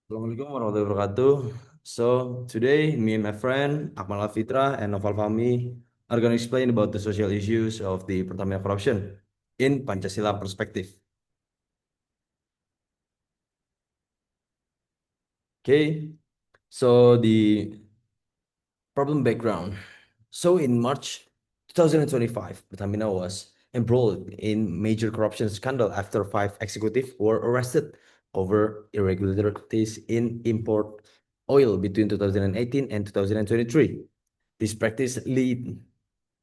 Assalamualaikum warahmatullahi wabarakatuh. So today, me and my friend Akmal Alfitrah and Naufal Fahmi are going to explain about the social issues of the pertamina corruption in Pancasila perspective. Okay, so the problem background. So in March 2025, Pertamina was embroiled in major corruption scandal after 5 executives were arrested over irregularities in import oil between 2018 and 2023. This practice led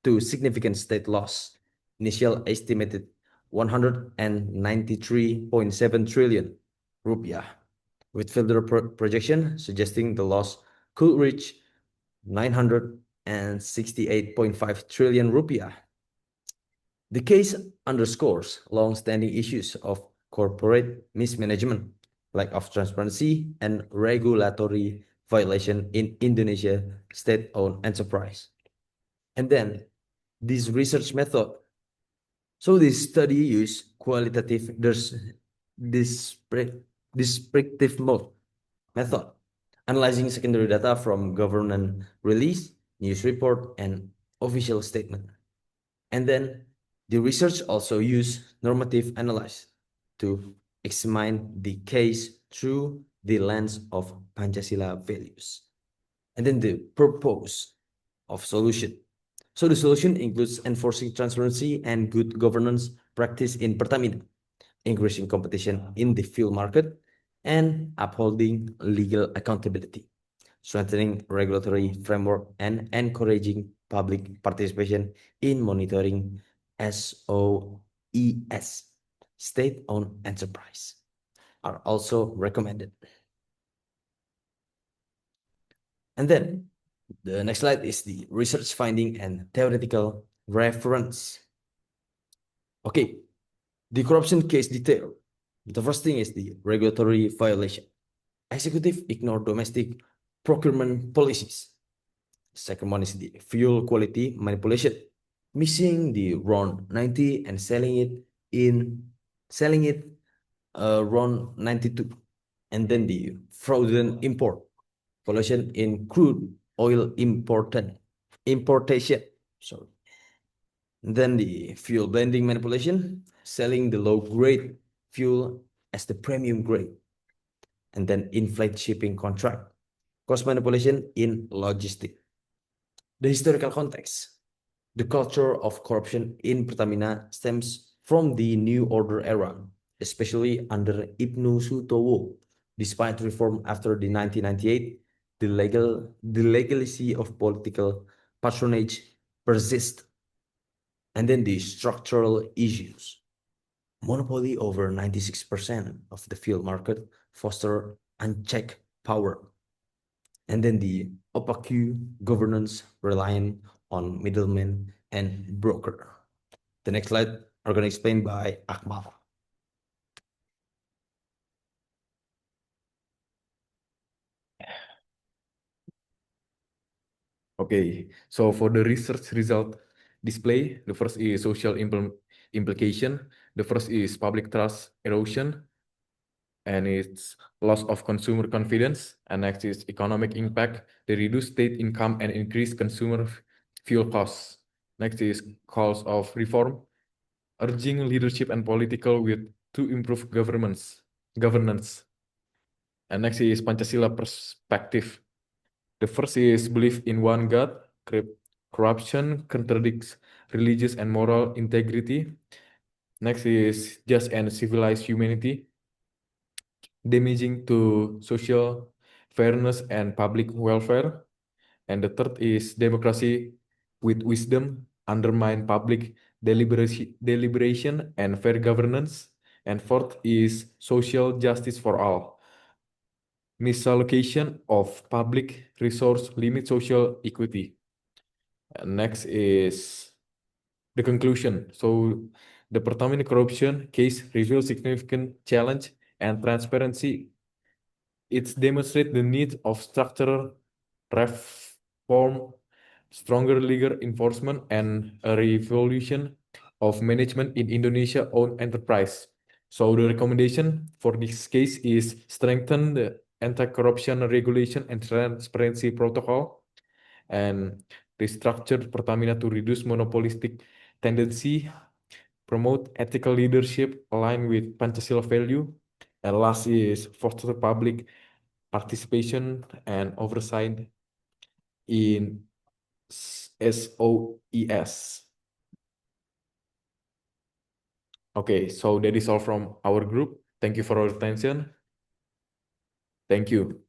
to significant state loss. Initial estimated 193.7 trillion rupiah, with further projection suggesting the loss could reach 968.5 trillion rupiah. The case underscores long-standing issues of corporate mismanagement, lack of transparency, and regulatory violation in Indonesia state-owned enterprise. And then this research method. So this study used qualitative descriptive method, analyzing secondary data from government release, news report, and official statement. And then the research also used normative analysis to examine the case through the lens of Pancasila values. And then the purpose of solution. So the solution includes enforcing transparency and good governance practice in Pertamina, increasing competition in the fuel market, and upholding legal accountability, strengthening regulatory framework, and encouraging public participation in monitoring SOES, state-owned enterprise, are also recommended. And then the next slide is the research finding and theoretical reference. Okay, the corruption case detail. The first thing is the regulatory violation. Executive ignore domestic procurement policies. Second one is the fuel quality manipulation, mixing the RON 90 and selling it RON 92. And then the fraudulent import, pollution in crude oil importation. Sorry. And then the fuel blending manipulation, selling the low grade fuel as the premium grade. And then inflate shipping contract, cost manipulation in logistics. The historical context. The culture of corruption in Pertamina stems from the New Order era, especially under Ibnu Sutowo. Despite reform after the 1998, the legacy of political patronage persists. And then the structural issues. Monopoly over 96% of the fuel market foster unchecked power. And then the opaque governance relying on middlemen and broker. The next slide are going to explain by Akmal. Okay, so for the research result display, the first is social implication, the first is public trust erosion, and it's loss of consumer confidence, and next is economic impact, the reduced state income and increased consumer fuel costs. Next is calls of reform, urging leadership and political will to improve governance. And next is Pancasila perspective. The first is belief in one God. Corruption contradicts religious and moral integrity. Next is just and civilized humanity, damaging to social fairness and public welfare. And the third is democracy with wisdom, undermine public deliberation and fair governance. And fourth is social justice for all. Misallocation of public resource limit social equity. And next is the conclusion. So the Pertamina corruption case reveals significant challenge and transparency. It demonstrates the need of structural reform, stronger legal enforcement, and a revolution of management in Indonesia-owned enterprise. So the recommendation for this case is strengthen the anti-corruption regulation and transparency protocol, and restructured Pertamina to reduce monopolistic tendency, promote ethical leadership aligned with Pancasila value, and last is foster public participation and oversight in SOES. Okay, so that is all from our group. Thank you for your attention. Thank you.